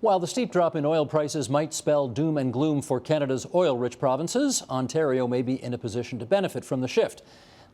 While the steep drop in oil prices might spell doom and gloom for Canada's oil-rich provinces, Ontario may be in a position to benefit from the shift.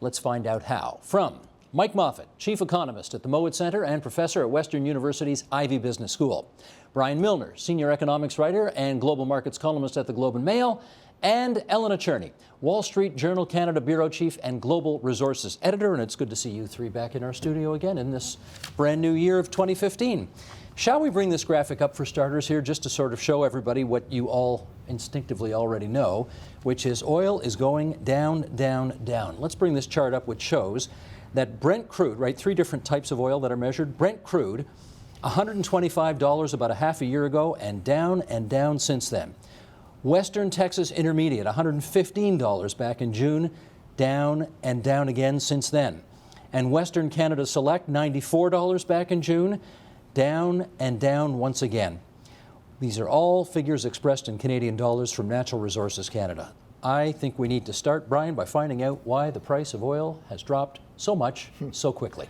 Let's find out how. From Mike Moffat, Chief Economist at the Mowat Centre and Professor at Western University's Ivey Business School. Brian Milner, Senior Economics Writer and Global Markets Columnist at the Globe and Mail. And Ellen Acherney, Wall Street Journal Canada Bureau Chief and Global Resources Editor. And it's good to see you three back in our studio again in this brand new year of 2015. Shall we bring this graphic up for starters here, just to sort of show everybody what you all instinctively already know, which is oil is going down, down, down. Let's bring this chart up, which shows that Brent crude, right, three different types of oil that are measured. Brent crude, $125 about a half a year ago, and down since then. Western Texas Intermediate, $115 back in June, down and down again since then. And Western Canada Select, $94 back in June, down and down once again. These are all figures expressed in Canadian dollars from Natural Resources Canada. I think we need to start, Brian, by finding out why the price of oil has dropped so much so quickly.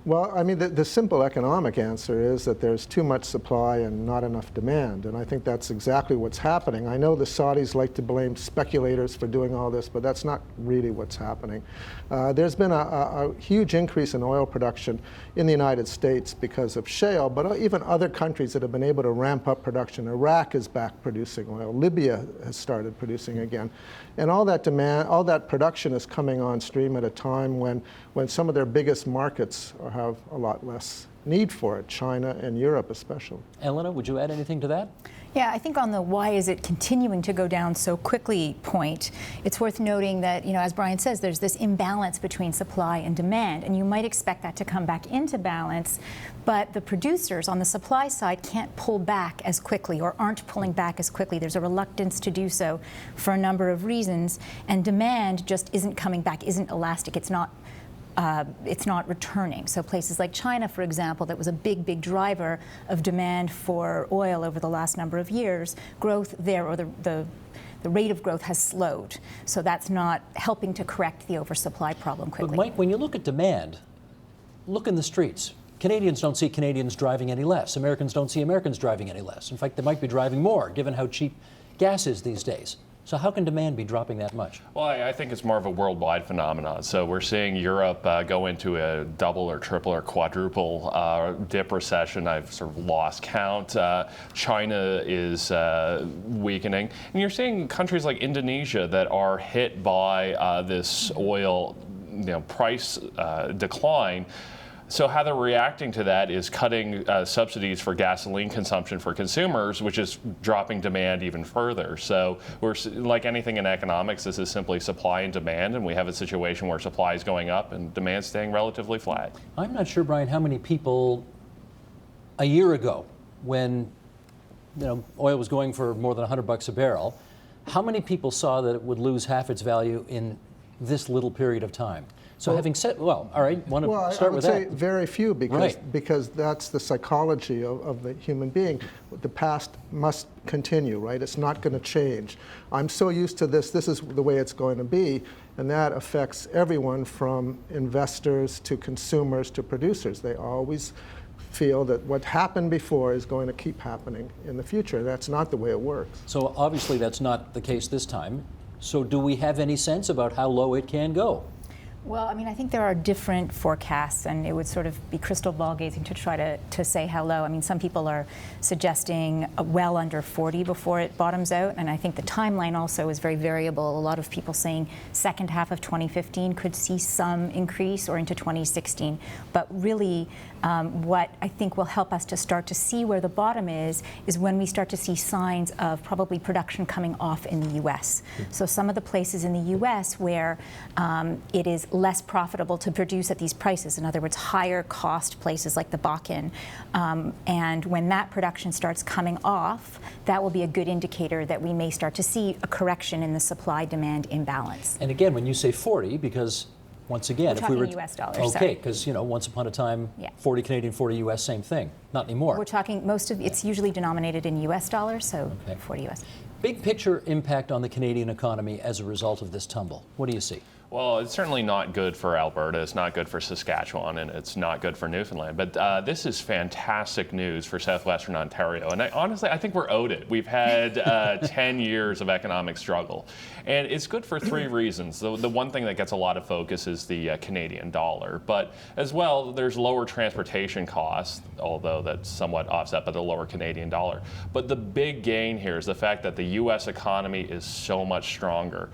Well, I mean, the simple economic answer is that there's too much supply and not enough demand, and I think that's exactly what's happening. I know the Saudis like to blame speculators for doing all this, but that's not really what's happening. There's been a huge increase in oil production in the United States because of shale, but even other countries that have been able to ramp up production. Iraq is back producing oil. Libya has started producing again. And all that demand, all that production is coming on stream at a time when some of their biggest markets have a lot less need for it, China and Europe especially. Elena, would you add anything to that? Yeah, I think on the why is it continuing to go down so quickly point, it's worth noting that, as Brian says, there's this imbalance between supply and demand, and you might expect that to come back into balance, but the producers on the supply side can't pull back as quickly or aren't pulling back as quickly. There's a reluctance to do so for a number of reasons, and demand just isn't coming back, isn't elastic. It's not returning. So places like China, for example, that was a big driver of demand for oil over the last number of years, growth there, or the rate of growth has slowed. So that's not helping to correct the oversupply problem quickly. But Mike, when you look at demand, look in the streets. Canadians don't see Canadians driving any less. Americans don't see Americans driving any less. In fact, they might be driving more, given how cheap gas is these days. So how can demand be dropping that much? Well, I think it's more of a worldwide phenomenon. So we're seeing Europe go into a double or triple or quadruple dip recession. I've sort of lost count. China is weakening. And you're seeing countries like Indonesia that are hit by this oil price decline. So how they're reacting to that is cutting subsidies for gasoline consumption for consumers, which is dropping demand even further. So we're like anything in economics, this is simply supply and demand, and we have a situation where supply is going up and demand staying relatively flat. I'm not sure, Brian, how many people a year ago, when oil was going for more than $100 a barrel, how many people saw that it would lose half its value in this little period of time? So having said, all right, start with that. I would say very few, because that's the psychology of the human being. The past must continue, right? It's not going to change. I'm so used to this is the way it's going to be, and that affects everyone from investors to consumers to producers. They always feel that what happened before is going to keep happening in the future. That's not the way it works. So obviously that's not the case this time. So do we have any sense about how low it can go? Well, I mean, I think there are different forecasts, and it would sort of be crystal ball gazing to try to say how low. I mean, some people are suggesting well under 40 before it bottoms out, and I think the timeline also is very variable. A lot of people saying second half of 2015 could see some increase, or into 2016. But really, what I think will help us to start to see where the bottom is when we start to see signs of probably production coming off in the U.S. So some of the places in the U.S. where it is less profitable to produce at these prices, in other words, higher cost places like the Bakken. And when that production starts coming off, that will be a good indicator that we may start to see a correction in the supply-demand imbalance. And again, when you say 40, because once again, if we were US dollars, okay, because once upon a time, 40 Canadian, 40 US, same thing. Not anymore. We're talking it's usually denominated in US dollars, so 40 US. Big picture impact on the Canadian economy as a result of this tumble. What do you see? Well, it's certainly not good for Alberta, it's not good for Saskatchewan, and it's not good for Newfoundland. But this is fantastic news for southwestern Ontario. And honestly, I think we're owed it. We've had 10 years of economic struggle. And it's good for three reasons. The one thing that gets a lot of focus is the Canadian dollar. But as well, there's lower transportation costs, although that's somewhat offset by the lower Canadian dollar. But the big gain here is the fact that the U.S. economy is so much stronger.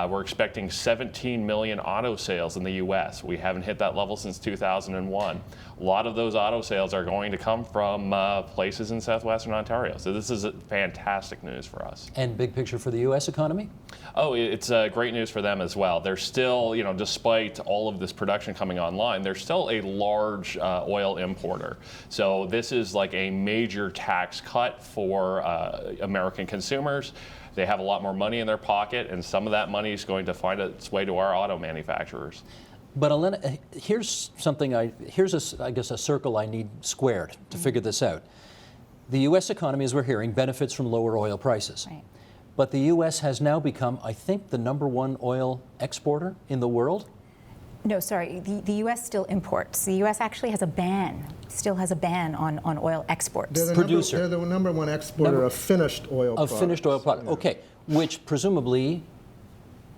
We're expecting 17 million auto sales in the U.S. We haven't hit that level since 2001. A lot of those auto sales are going to come from places in southwestern Ontario. So this is fantastic news for us. And big picture for the U.S. economy? Oh, it's great news for them as well. They're still, despite all of this production coming online, they're still a large oil importer. So this is like a major tax cut for American consumers. They have a lot more money in their pocket, and some of that money is going to find its way to our auto manufacturers. But Elena, here's something, I guess a circle I need squared to figure this out. The U.S. economy, as we're hearing, benefits from lower oil prices. Right. But the U.S. has now become, I think, the #1 oil exporter in the world. No, sorry, the U.S. still imports. The U.S. actually has a ban, still has a ban on oil exports. They're the #1 exporter of finished oil products. Of finished oil products, okay. Which presumably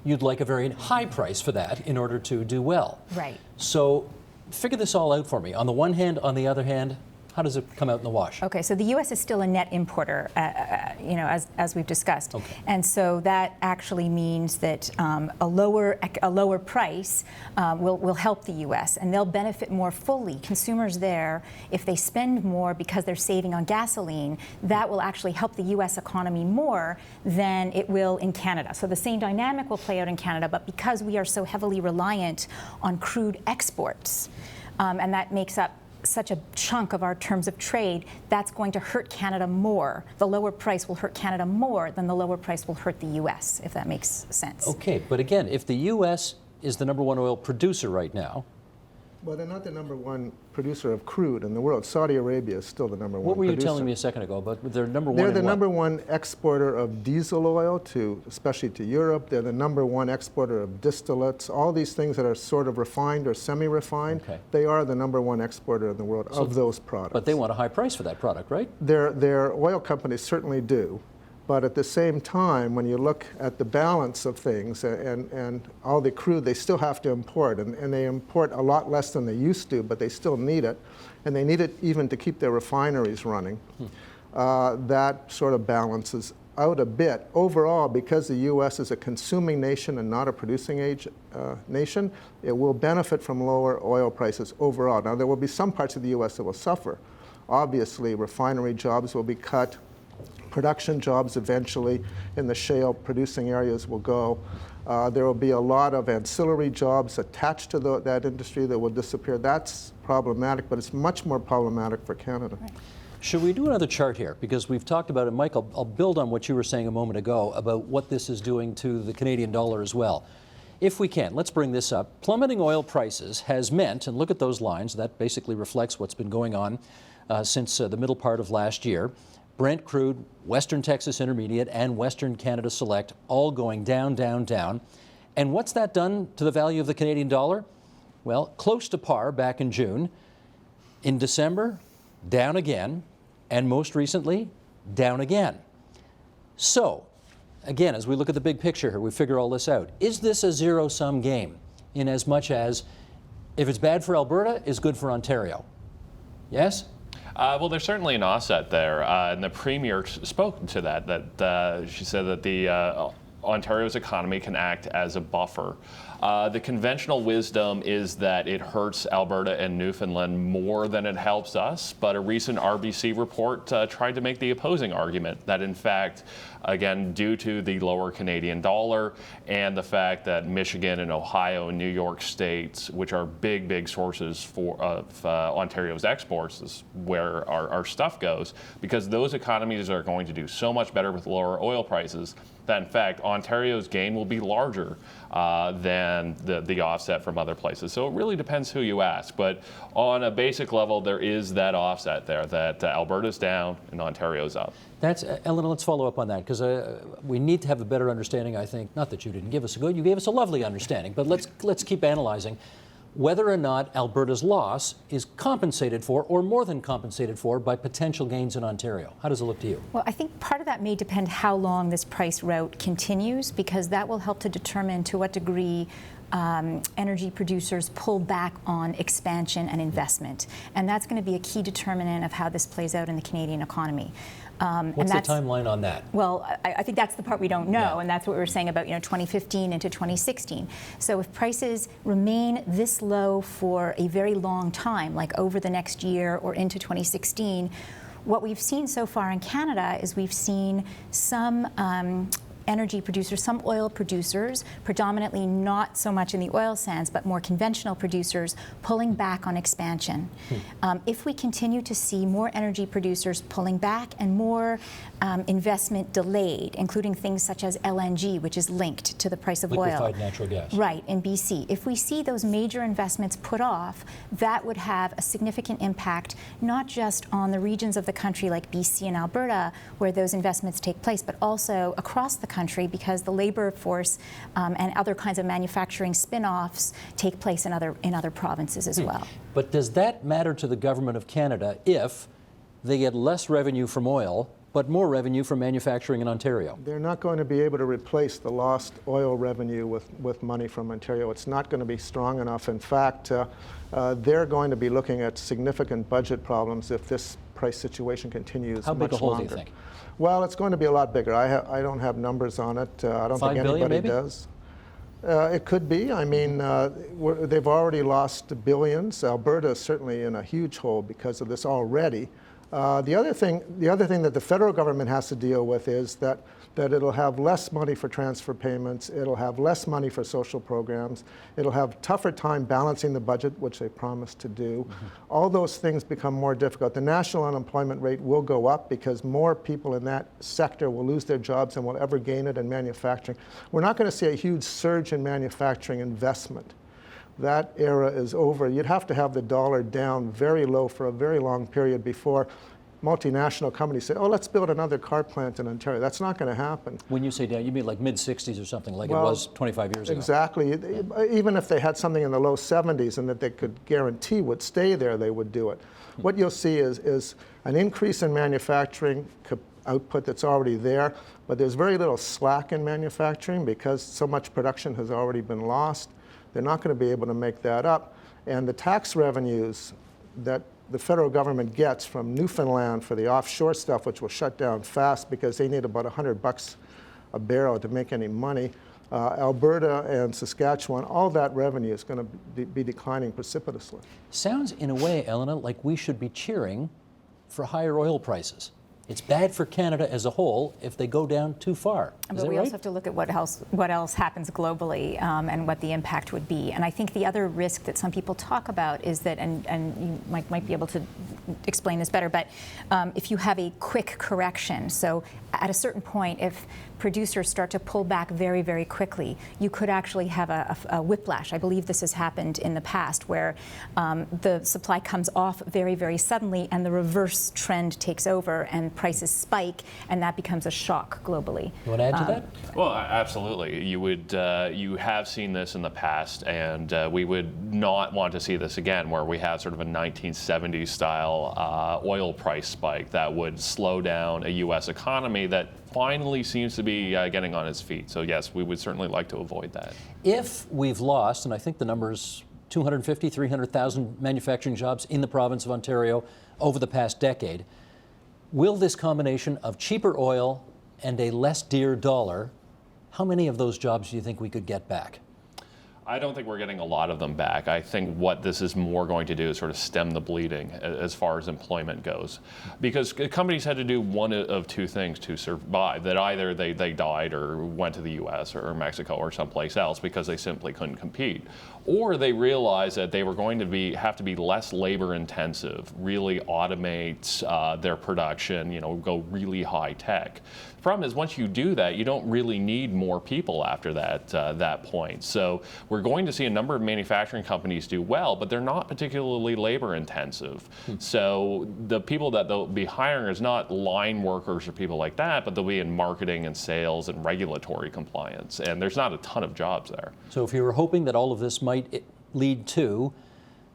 you'd like a very high price for that in order to do well. Right. So figure this all out for me. On the one hand, on the other hand, how does it come out in the wash? Okay, so the U.S. is still a net importer, as we've discussed, okay. And so that actually means that a lower price will help the U.S. and they'll benefit more fully. Consumers there, if they spend more because they're saving on gasoline, that will actually help the U.S. economy more than it will in Canada. So the same dynamic will play out in Canada, but because we are so heavily reliant on crude exports, and that makes up such a chunk of our terms of trade, that's going to hurt Canada more. The lower price will hurt Canada more than the lower price will hurt the U.S., if that makes sense. Okay, but again, if the U.S. is the #1 oil producer right now. Well, they're not the #1 producer of crude in the world. Saudi Arabia is still the #1 producer. What were you telling me a second ago about they're #1? They're the in what? #1 exporter of diesel oil, especially to Europe. They're the #1 exporter of distillates. All these things that are sort of refined or semi-refined, okay. They are the #1 exporter in the world of those products. But they want a high price for that product, right? Their oil companies certainly do. But at the same time, when you look at the balance of things and all the crude they still have to import, and they import a lot less than they used to, but they still need it, and they need it even to keep their refineries running, that sort of balances out a bit. Overall, because the U.S. is a consuming nation and not a producing nation, it will benefit from lower oil prices overall. Now, there will be some parts of the U.S. that will suffer. Obviously, refinery jobs will be cut. Production jobs eventually in the shale producing areas will go. There will be a lot of ancillary jobs attached to that industry that will disappear. That's problematic, but it's much more problematic for Canada. Right. Should we do another chart here? Because we've talked about it, Mike, I'll build on what you were saying a moment ago about what this is doing to the Canadian dollar as well. If we can, let's bring this up. Plummeting oil prices has meant, and look at those lines, that basically reflects what's been going on since the middle part of last year. Brent crude, Western Texas Intermediate, and Western Canada Select all going down, down, down. And what's that done to the value of the Canadian dollar? Well, close to par back in June. In December, down again. And most recently, down again. So, again, as we look at the big picture here, we figure all this out. Is this a zero-sum game? In as much as, if it's bad for Alberta, it's good for Ontario? Yes? Well, there's certainly an offset there, and the Premier spoke to that she said that the Ontario's economy can act as a buffer. The conventional wisdom is that it hurts Alberta and Newfoundland more than it helps us, but a recent RBC report tried to make the opposing argument that, in fact, again, due to the lower Canadian dollar and the fact that Michigan and Ohio and New York states, which are big, big sources of Ontario's exports, is where our stuff goes, because those economies are going to do so much better with lower oil prices that, in fact, Ontario's gain will be larger than than the offset from other places. So it really depends who you ask. But on a basic level, there is that offset there that Alberta's down and Ontario's up. That's, Ellen, let's follow up on that, because we need to have a better understanding, I think. Not that you didn't give us a good, you gave us a lovely understanding, but let's keep analyzing whether or not Alberta's loss is compensated for, or more than compensated for, by potential gains in Ontario. How does it look to you? Well, I think part of that may depend how long this price route continues, because that will help to determine to what degree energy producers pull back on expansion and investment. And that's going to be a key determinant of how this plays out in the Canadian economy. What's the timeline on that? Well, I think that's the part we don't know, Yeah. and that's what we were saying about 2015 into 2016. So if prices remain this low for a very long time, like over the next year or into 2016, what we've seen so far in Canada is we've seen some energy producers, some oil producers, predominantly not so much in the oil sands, but more conventional producers, pulling back on expansion. If we continue to see more energy producers pulling back and more investment delayed, including things such as LNG, which is linked to the price of oil. Liquefied natural gas. Right, in BC. If we see those major investments put off, that would have a significant impact, not just on the regions of the country like BC and Alberta, where those investments take place, but also across the country, because the labor force and other kinds of manufacturing spin-offs take place in other provinces as well. But does that matter to the government of Canada if they get less revenue from oil, but more revenue from manufacturing in Ontario? They're not going to be able to replace the lost oil revenue with money from Ontario. It's not going to be strong enough. In fact, they're going to be looking at significant budget problems if this price situation continues much longer. How big a hole do you think? Well, it's going to be a lot bigger. I don't have numbers on it. I don't think anybody does. It could be. I mean, they've already lost billions. Alberta is certainly in a huge hole because of this already. The other thing that the federal government has to deal with is that it'll have less money for transfer payments, it'll have less money for social programs, it'll have tougher time balancing the budget, which they promised to do. All those things become more difficult. The national unemployment rate will go up because more people in that sector will lose their jobs than will ever gain it in manufacturing. We're not going to see a huge surge in manufacturing investment. That era is over. You'd have to have the dollar down very low for a very long period before multinational companies say, oh, let's build another car plant in Ontario. That's not going to happen. When you say down, you mean like mid-60s or something, like it was 25 years ago? Exactly. Even if they had something in the low 70s and that they could guarantee would stay there, they would do it. What you'll see is an increase in manufacturing output that's already there, but there's very little slack in manufacturing because so much production has already been lost. They're not going to be able to make that up. And the tax revenues that the federal government gets from Newfoundland for the offshore stuff, which will shut down fast because they need about $100 a barrel to make any money. Alberta and Saskatchewan, all that revenue is going to be declining precipitously. Sounds in a way, Elena, like we should be cheering for higher oil prices. It's bad for Canada as a whole if they go down too far. But we also have to look at what else happens globally and what the impact would be. And I think the other risk that some people talk about is that, and you might be able to explain this better, but if you have a quick correction, so at a certain point, if producers start to pull back very, very quickly, you could actually have a whiplash. I believe this has happened in the past where the supply comes off very, very suddenly and the reverse trend takes over and prices spike, and that becomes a shock globally. You want to add to that? Well, absolutely. You have seen this in the past, and we would not want to see this again, where we have sort of a 1970s style oil price spike that would slow down a U.S. economy that finally seems to be getting on its feet. So yes, we would certainly like to avoid that. If we've lost, and I think the number's 250, 300,000 manufacturing jobs in the province of Ontario over the past decade, will this combination of cheaper oil and a less dear dollar, how many of those jobs do you think we could get back? I don't think we're getting a lot of them back. I think what this is more going to do is sort of stem the bleeding as far as employment goes. Because companies had to do one of two things to survive, that either they died or went to the US or Mexico or someplace else because they simply couldn't compete. Or they realized that they were going to have to be less labor intensive, really automate their production, go really high tech. The problem is once you do that, you don't really need more people after that point. So we're going to see a number of manufacturing companies do well, but they're not particularly labor intensive. So the people that they'll be hiring is not line workers or people like that, but they'll be in marketing and sales and regulatory compliance. And there's not a ton of jobs there. So if you were hoping that all of this might lead to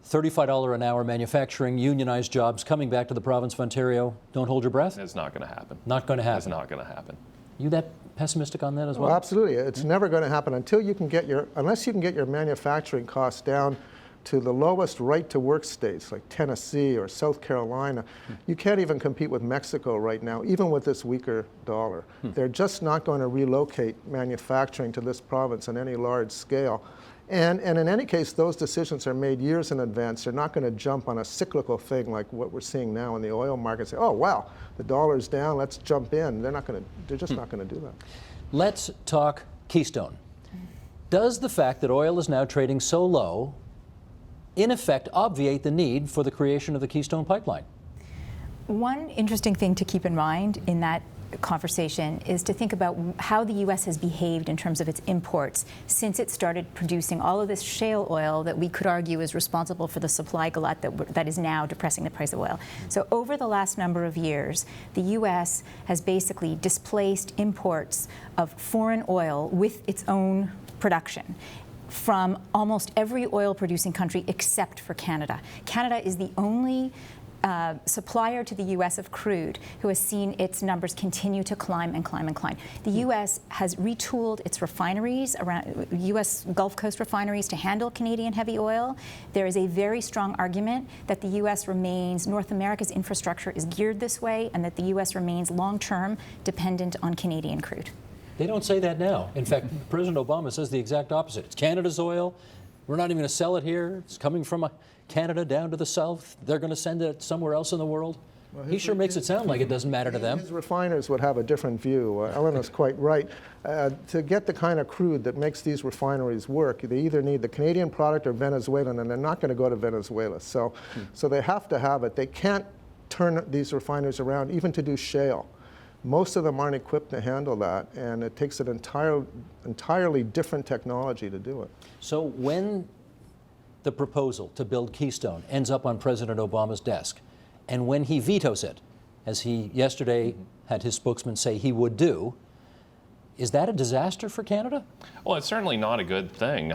$35 an hour manufacturing, unionized jobs coming back to the province of Ontario, don't hold your breath? It's not going to happen. Not going to happen. It's not going to happen. You that pessimistic on that as well? Well, absolutely. It's never going to happen until you can unless you can get your manufacturing costs down to the lowest right-to-work states like Tennessee or South Carolina. You can't even compete with Mexico right now, even with this weaker dollar. They're just not going to relocate manufacturing to this province on any large scale. And in any case, those decisions are made years in advance. They're not going to jump on a cyclical thing like what we're seeing now in the oil market. Say, oh wow, the dollar's down, let's jump in. They're just not going to do that. Let's talk Keystone. Does the fact that oil is now trading so low, in effect, obviate the need for the creation of the Keystone pipeline? One interesting thing to keep in mind in that conversation is to think about how the U.S. has behaved in terms of its imports since it started producing all of this shale oil that we could argue is responsible for the supply glut that is now depressing the price of oil. So over the last number of years, the U.S. has basically displaced imports of foreign oil with its own production from almost every oil-producing country except for Canada. Canada is the only supplier to the U.S. of crude who has seen its numbers continue to climb and climb and climb. The U.S. has retooled its refineries, around U.S. Gulf Coast refineries, to handle Canadian heavy oil. There is a very strong argument that the U.S. North America's infrastructure is geared this way, and that the U.S. remains long-term dependent on Canadian crude. They don't say that now. In fact, President Obama says the exact opposite. It's Canada's oil. We're not even going to sell it here. It's coming from Canada down to the south. They're going to send it somewhere else in the world. Well, he sure makes it sound like it doesn't matter to them. His refiners would have a different view. Eleanor's quite right. To get the kind of crude that makes these refineries work, they either need the Canadian product or Venezuelan, and they're not going to go to Venezuela. So they have to have it. They can't turn these refineries around, even to do shale. Most of them aren't equipped to handle that, and it takes an entirely different technology to do it. So when the proposal to build Keystone ends up on President Obama's desk, and when he vetoes it, as he yesterday had his spokesman say he would do, is that a disaster for Canada? Well, it's certainly not a good thing.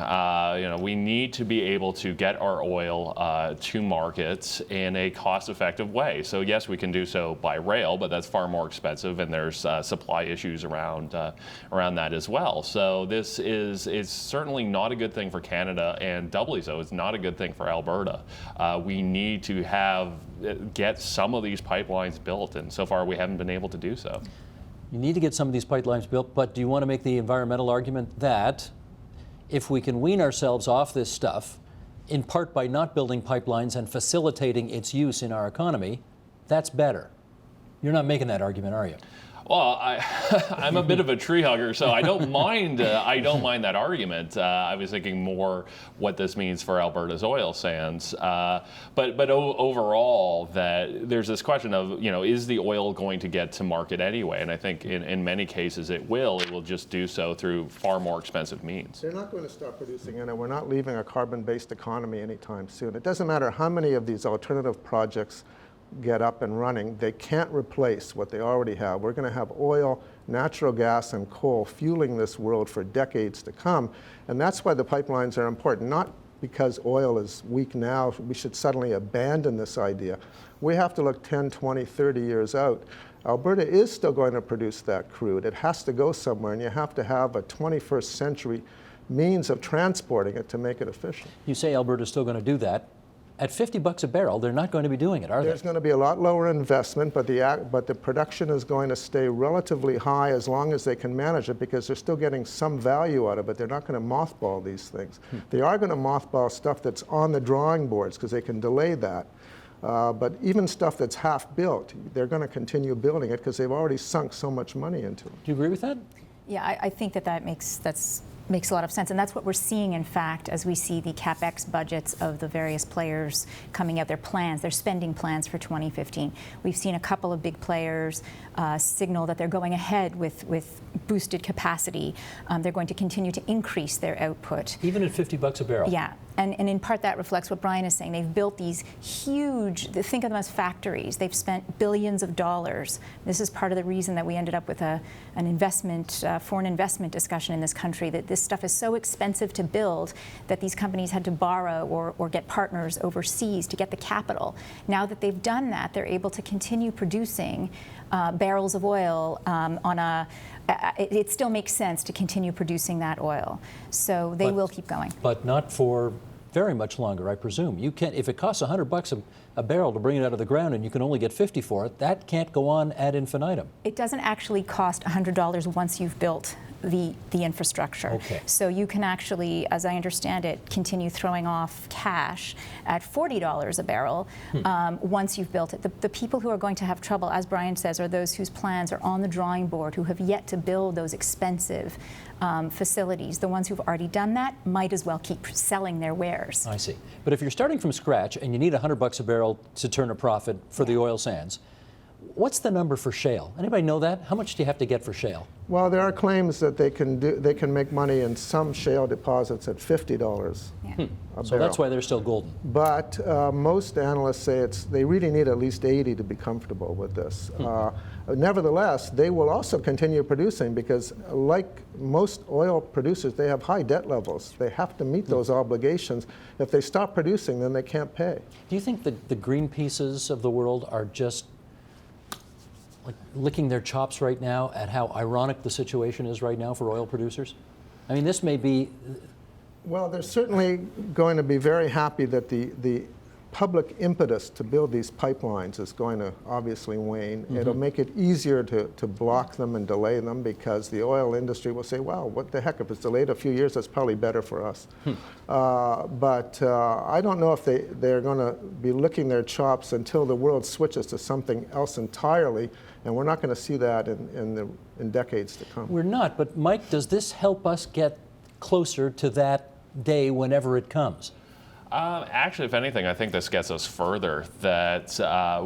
We need to be able to get our oil to markets in a cost-effective way. So yes, we can do so by rail, but that's far more expensive, and there's supply issues around that as well. So this is certainly not a good thing for Canada, and doubly so, it's not a good thing for Alberta. We need to get some of these pipelines built, and so far we haven't been able to do so. You need to get some of these pipelines built, but do you want to make the environmental argument that if we can wean ourselves off this stuff, in part by not building pipelines and facilitating its use in our economy, that's better? You're not making that argument, are you? Well, I'm a bit of a tree hugger, so I don't mind. I don't mind that argument. I was thinking more what this means for Alberta's oil sands. But overall, that there's this question of, is the oil going to get to market anyway? And I think in many cases it will. It will just do so through far more expensive means. They're not going to stop producing it. We're not leaving a carbon-based economy anytime soon. It doesn't matter how many of these alternative projects get up and running, they can't replace what they already have. We're going to have oil, natural gas, and coal fueling this world for decades to come. And that's why the pipelines are important, not because oil is weak now, we should suddenly abandon this idea. We have to look 10, 20, 30 years out. Alberta is still going to produce that crude. It has to go somewhere, and you have to have a 21st century means of transporting it to make it efficient. You say Alberta's still going to do that. At $50 a barrel, they're not going to be doing it, are they? There's going to be a lot lower investment, but the production is going to stay relatively high as long as they can manage it, because they're still getting some value out of it. They're not going to mothball these things. They are going to mothball stuff that's on the drawing boards because they can delay that. But even stuff that's half built, they're going to continue building it because they've already sunk so much money into it. Do you agree with that? Yeah, I think that's makes a lot of sense. And that's what we're seeing, in fact, as we see the CapEx budgets of the various players coming out, their plans, their spending plans for 2015. We've seen a couple of big players signal that they're going ahead with boosted capacity. They're going to continue to increase their output. Even at $50 a barrel? Yeah. And in part that reflects what Brian is saying. They've built these huge, think of them as factories. They've spent billions of dollars. This is part of the reason that we ended up with an investment, foreign investment discussion in this country, that this stuff is so expensive to build that these companies had to borrow or get partners overseas to get the capital. Now that they've done that, they're able to continue producing barrels of oil it still makes sense to continue producing that oil. So they will keep going. But not for very much longer, I presume. You can't, if it costs $100 a barrel to bring it out of the ground and you can only get 50 for it, that can't go on ad infinitum. It doesn't actually cost $100 once you've built the infrastructure. Okay. So you can actually, as I understand it, continue throwing off cash at $40 a barrel once you've built it. The people who are going to have trouble, as Brian says, are those whose plans are on the drawing board, who have yet to build those expensive facilities. The ones who've already done that might as well keep selling their wares. I see. But if you're starting from scratch and you need $100 a barrel to turn a profit for the oil sands, what's the number for shale? Anybody know that? How much do you have to get for shale? Well, there are claims that they can make money in some shale deposits at $50 a barrel. So that's why they're still golden. But most analysts say they really need at least 80 to be comfortable with this. Nevertheless, they will also continue producing because, like most oil producers, they have high debt levels. They have to meet those obligations. If they stop producing, then they can't pay. Do you think that the Greenpeaces of the world are just like licking their chops right now at how ironic the situation is right now for oil producers? I mean, this may be... Well, they're certainly going to be very happy that the public impetus to build these pipelines is going to obviously wane. It'll make it easier to block them and delay them because the oil industry will say, well, what the heck, if it's delayed a few years, that's probably better for us. But I don't know if they're going to be licking their chops until the world switches to something else entirely, and we're not going to see that in decades to come. We're not, but Mike, does this help us get closer to that day whenever it comes? Actually, if anything, I think this gets us further, that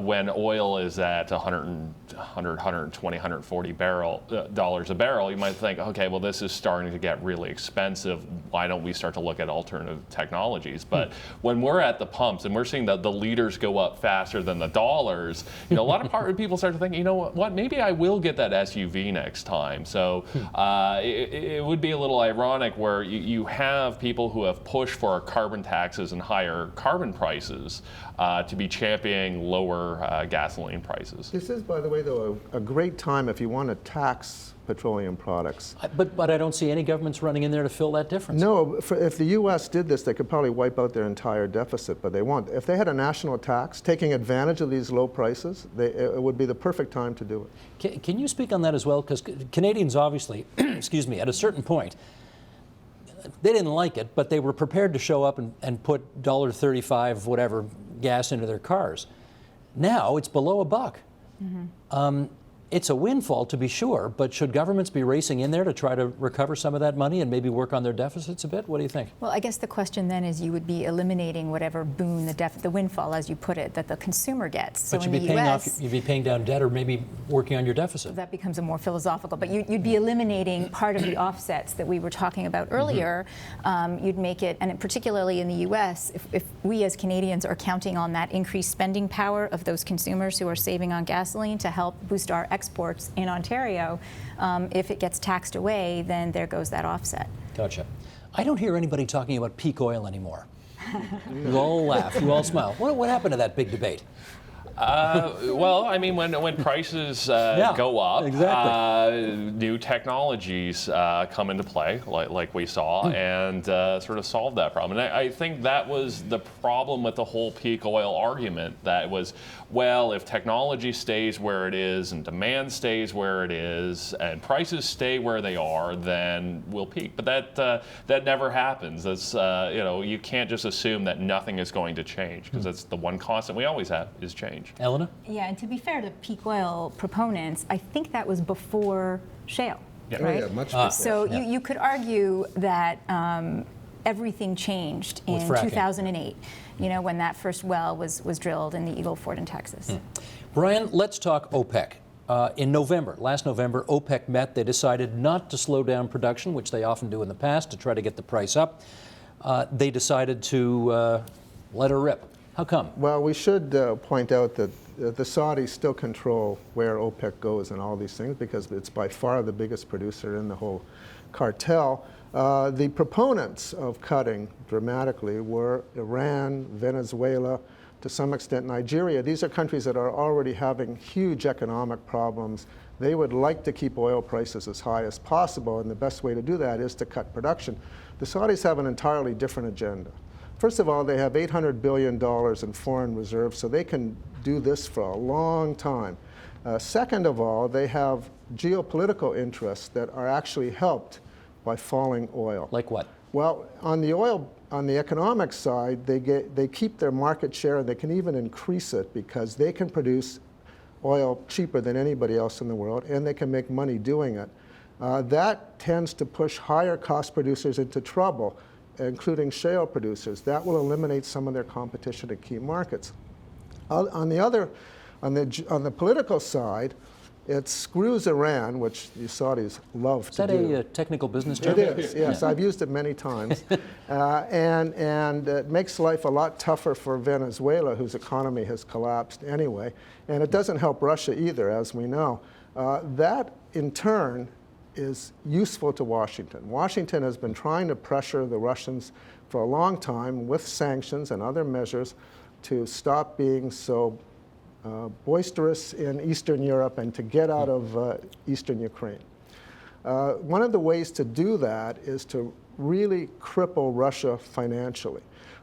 when oil is at $120, $140 dollars a barrel, you might think, okay, well, this is starting to get really expensive. Why don't we start to look at alternative technologies? But when we're at the pumps and we're seeing that the liters go up faster than the dollars, a lot of people start to think, you know what, maybe I will get that SUV next time. So it would be a little ironic where you have people who have pushed for carbon taxes and higher carbon prices to be championing lower gasoline prices. This is, by the way, though, a great time if you want to tax petroleum products. But I don't see any governments running in there to fill that difference. No, if the U.S. did this, they could probably wipe out their entire deficit, but they won't. If they had a national tax, taking advantage of these low prices, it would be the perfect time to do it. Can you speak on that as well? Because Canadians obviously, excuse me, at a certain point, they didn't like it, but they were prepared to show up and put $1.35, whatever, gas into their cars. Now it's below $1. It's a windfall, to be sure, but should governments be racing in there to try to recover some of that money and maybe work on their deficits a bit? What do you think? Well, I guess the question then is you would be eliminating whatever boon, the windfall, as you put it, that the consumer gets. So but you'd be paying down debt or maybe working on your deficit. That becomes a more philosophical, but you'd be eliminating part of the offsets that we were talking about earlier. You'd make it, and particularly in the U.S., if we as Canadians are counting on that increased spending power of those consumers who are saving on gasoline to help boost our exports in Ontario, if it gets taxed away, then there goes that offset. Gotcha. I don't hear anybody talking about peak oil anymore. You all laugh, you all smile. What happened to that big debate? Well, I mean, when prices go up, exactly. New technologies come into play, like we saw, and sort of solve that problem. And I think that was the problem with the whole peak oil argument, that was, well, if technology stays where it is and demand stays where it is and prices stay where they are, then we'll peak. But that never happens. That's you can't just assume that nothing is going to change, because that's the one constant we always have is change. Elena? Yeah, and to be fair to peak oil proponents, I think that was before shale. Yeah. right? Oh, yeah, much before. So you could argue that everything changed in With fracking. 2008, when that first well was drilled in the Eagle Ford in Texas. Brian, let's talk OPEC. In November, last November, OPEC met. They decided not to slow down production, which they often do in the past, to try to get the price up. They decided to let her rip. How come? Well, we should point out that the Saudis still control where OPEC goes and all these things because it's by far the biggest producer in the whole cartel. The proponents of cutting dramatically were Iran, Venezuela, to some extent Nigeria. These are countries that are already having huge economic problems. They would like to keep oil prices as high as possible, and the best way to do that is to cut production. The Saudis have an entirely different agenda. First of all, they have $800 billion in foreign reserves, so they can do this for a long time. Second of all, they have geopolitical interests that are actually helped by falling oil. Like what? Well, on the economic side, they keep their market share, and they can even increase it because they can produce oil cheaper than anybody else in the world, and they can make money doing it. That tends to push higher cost producers into trouble, including shale producers. That will eliminate some of their competition in key markets. On the political side, it screws Iran, which the Saudis love to do. Is that a technical business term? It is, yes. I've used it many times. And it makes life a lot tougher for Venezuela, whose economy has collapsed anyway. And it doesn't help Russia either, as we know. That, in turn, is useful to Washington. Washington has been trying to pressure the Russians for a long time with sanctions and other measures to stop being so boisterous in Eastern Europe and to get out of Eastern Ukraine. One of the ways to do that is to really cripple Russia financially.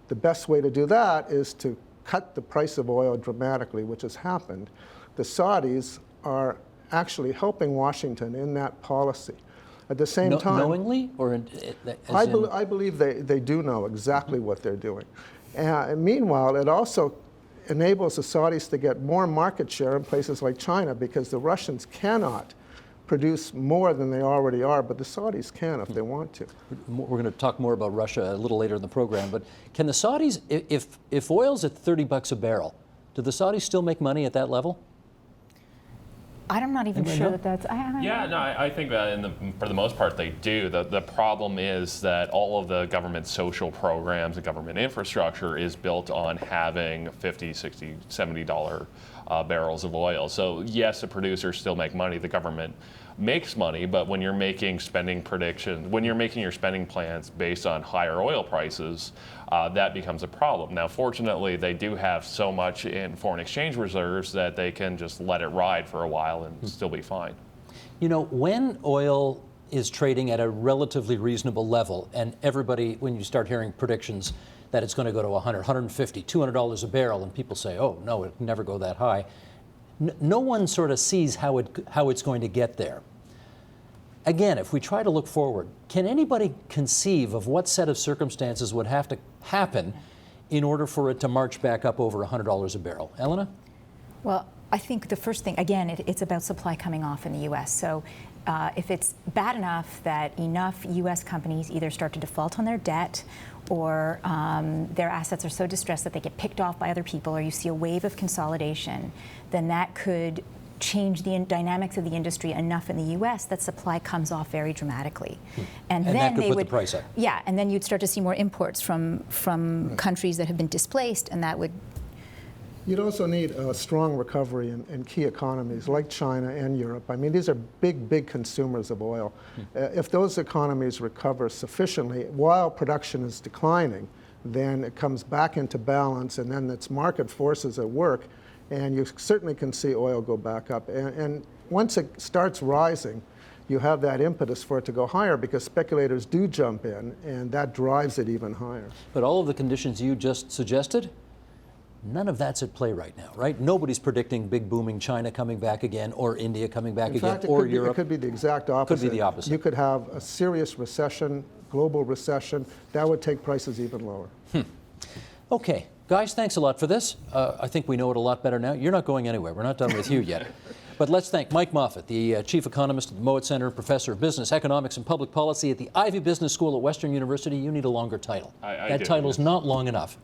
The best way to do that is to cut the price of oil dramatically, which has happened. The Saudis are actually helping Washington in that policy. At the same time, knowingly, or I believe they do know exactly what they're doing. And meanwhile, it also enables the Saudis to get more market share in places like China because the Russians cannot produce more than they already are, but the Saudis can if they want to. We're going to talk more about Russia a little later in the program, but can the Saudis, if oil's at $30 a barrel, do the Saudis still make money at that level? I'm not even sure that that's. I think that for the most part they do. The problem is that all of the government social programs and government infrastructure is built on having $50, $60, $70 barrels of oil. So yes, the producers still make money. The government makes money, but when you're making spending predictions, when you're making your spending plans based on higher oil prices, that becomes a problem. Now, fortunately, they do have so much in foreign exchange reserves that they can just let it ride for a while and still be fine. You know, when oil is trading at a relatively reasonable level, and everybody, when you start hearing predictions that it's going to go to $100, $150, $200 a barrel, and people say, oh, no, it can never go that high, no one sort of sees how it's going to get there. Again, if we try to look forward, can anybody conceive of what set of circumstances would have to happen in order for it to march back up over $100 a barrel? Elena? Well, I think the first thing, again, it's about supply coming off in the U.S. So if it's bad enough that enough U.S. companies either start to default on their debt or their assets are so distressed that they get picked off by other people, or you see a wave of consolidation, then that could change the dynamics of the industry enough in the U.S. that supply comes off very dramatically. And then that could they put would the price up. Yeah, and then you'd start to see more imports from countries that have been displaced, and that would. You'd also need a strong recovery in key economies like China and Europe. I mean, these are big consumers of oil. If those economies recover sufficiently while production is declining, then it comes back into balance, and then it's market forces at work, and you certainly can see oil go back up. And once it starts rising, you have that impetus for it to go higher because speculators do jump in, and that drives it even higher. But all of the conditions you just suggested, none of that's at play right now, right? Nobody's predicting big booming China coming back again, or India coming back again, or Europe. It could be the exact opposite. Could be the opposite. You could have a serious recession, global recession. That would take prices even lower. Okay. Guys, thanks a lot for this. I think we know it a lot better now. You're not going anywhere. We're not done with you yet. But let's thank Mike Moffat, the chief economist at the Mowat Center, professor of business, economics, and public policy at the Ivey Business School at Western University. You need a longer title. That title's not long enough.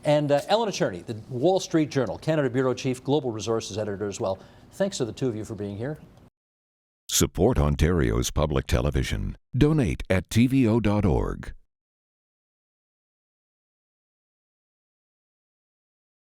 And Ellen Cherney, the Wall Street Journal, Canada Bureau Chief, Global Resources Editor as well. Thanks to the two of you for being here. Support Ontario's public television. Donate at tvo.org.